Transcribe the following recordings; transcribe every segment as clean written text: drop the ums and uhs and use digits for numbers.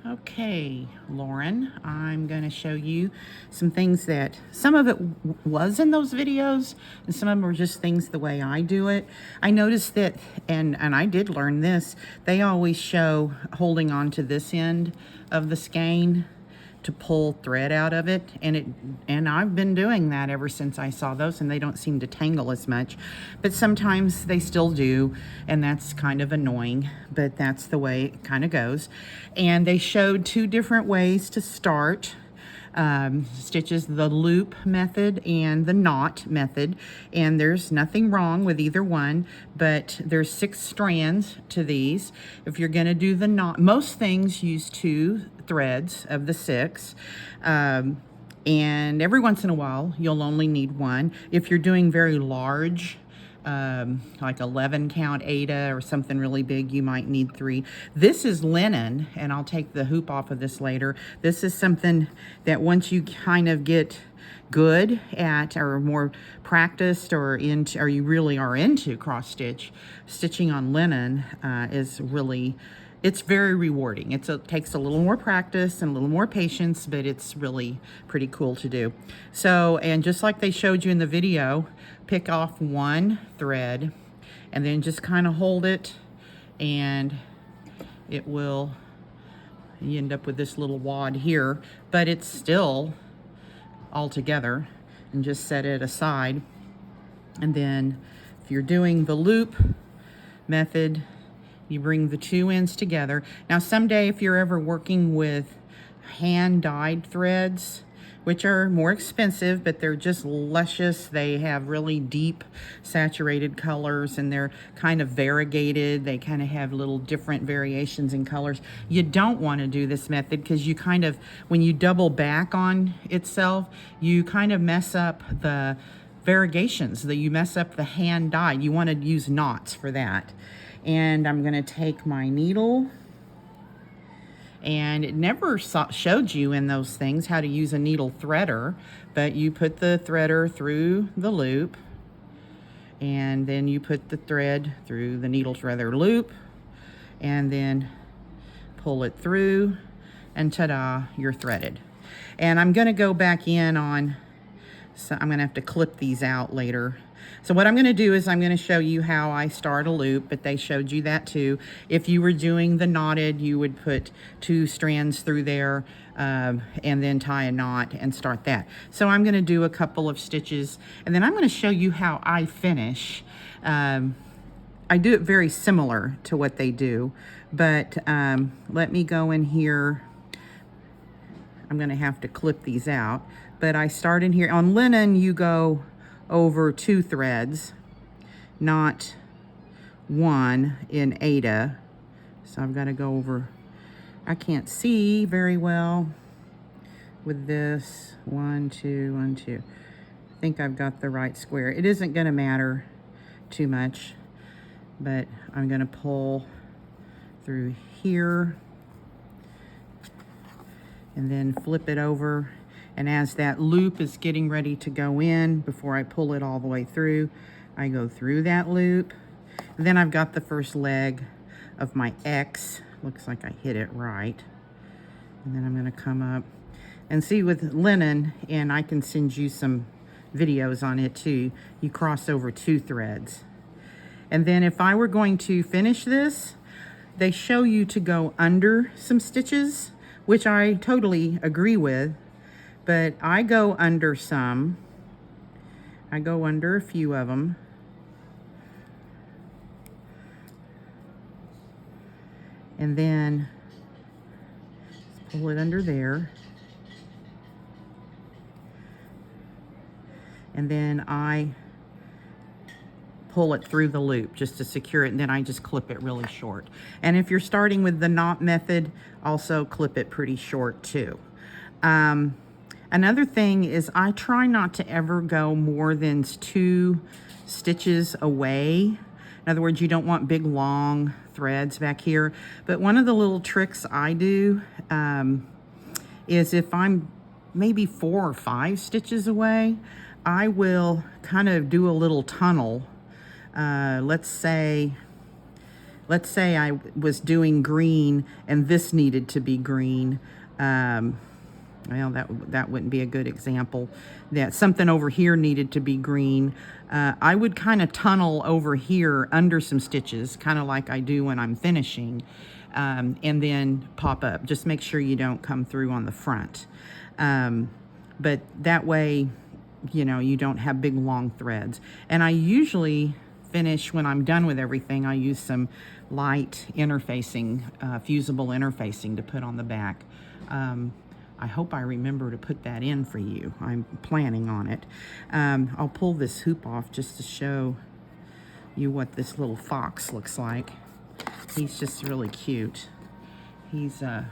Okay, Lauren, I'm going to show you some things that some of it was in those videos and some of them were just things the way I do it. I noticed that, and I did learn this, they always show holding on to this end of the skein to pull thread out of it, and I've been doing that ever since I saw those, and they don't seem to tangle as much, but sometimes they still do, and that's kind of annoying, but that's the way it kind of goes. And they showed two different ways to start stitches, the loop method and the knot method, and there's nothing wrong with either one, but there's 6 strands to these. If you're going to do the knot, most things use 2 threads of the 6, and every once in a while you'll only need 1. If you're doing very large, like 11 count Aida or something really big, you might need 3. This is linen, and I'll take the hoop off of this later. This is something that once you kind of get good at, or more practiced, or into, or you really are into cross stitch, stitching on linen is really, it's very rewarding. It takes a little more practice and a little more patience, but it's really pretty cool to do. So, and just like they showed you in the video, pick off 1 thread and then just kind of hold it, and it will, you end up with this little wad here, but it's still all together, and just set it aside. And then if you're doing the loop method, you bring the 2 ends together. Now someday, if you're ever working with hand-dyed threads, which are more expensive, but they're just luscious, they have really deep saturated colors, and they're kind of variegated, they kind of have little different variations in colors. You don't want to do this method because you kind of, when you double back on itself, you kind of mess up the variegations, that you mess up the hand dyed. You want to use knots for that. And I'm going to take my needle, and it never showed you in those things how to use a needle threader, but you put the threader through the loop, and then you put the thread through the needle threader loop, and then pull it through, and ta-da, you're threaded. And I'm going to go back in on, so I'm going to have to clip these out later. So what I'm going to do is I'm going to show you how I start a loop, but they showed you that too. If you were doing the knotted, you would put 2 strands through there, and then tie a knot and start that. So I'm going to do a couple of stitches, and then I'm going to show you how I finish. I do it very similar to what they do, but let me go in here. I'm going to have to clip these out, but I start in here. On linen, you go over 2 threads, not 1 in Aida. So I've got to go over, I can't see very well with this. 1, 2, 1, 2. I think I've got the right square. It isn't going to matter too much, but I'm going to pull through here and then flip it over. And as that loop is getting ready to go in, before I pull it all the way through, I go through that loop. And then I've got the first leg of my X. Looks like I hit it right. And then I'm going to come up and see with linen, and I can send you some videos on it too, you cross over 2 threads. And then if I were going to finish this, they show you to go under some stitches, which I totally agree with. But I go under some. I go under a few of them. And then pull it under there. And then I pull it through the loop just to secure it, and then I just clip it really short. And if you're starting with the knot method, also clip it pretty short too. Another thing is I try not to ever go more than 2 stitches away. In other words, you don't want big long threads back here. But one of the little tricks I do is if I'm maybe 4 or 5 stitches away, I will kind of do a little tunnel. Let's say let's say I was doing green and this needed to be green. Well, that wouldn't be a good example. That something over here needed to be green. I would kind of tunnel over here under some stitches, kind of like I do when I'm finishing, and then pop up. Just make sure you don't come through on the front. But that way, you know, you don't have big long threads. And I usually finish, when I'm done with everything, I use some light interfacing, fusible interfacing to put on the back. I hope I remember to put that in for you. I'm planning on it. I'll pull this hoop off just to show you what this little fox looks like. He's just really cute. He's, and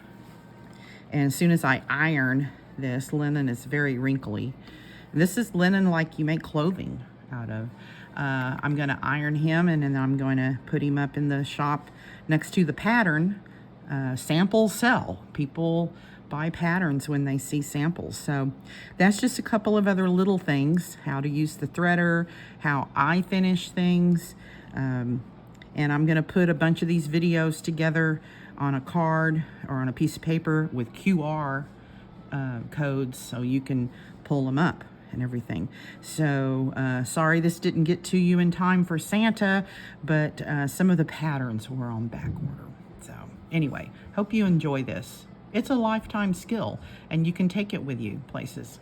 as soon as I iron this, linen is very wrinkly. This is linen like you make clothing out of. I'm gonna iron him, and then I'm going to put him up in the shop next to the pattern. Samples sell. People buy patterns when they see samples. So that's just a couple of other little things, how to use the threader, how I finish things. And I'm gonna put a bunch of these videos together on a card or on a piece of paper with QR codes so you can pull them up and everything. So sorry this didn't get to you in time for Santa, but some of the patterns were on back order. So anyway, hope you enjoy this. It's a lifetime skill, and you can take it with you places.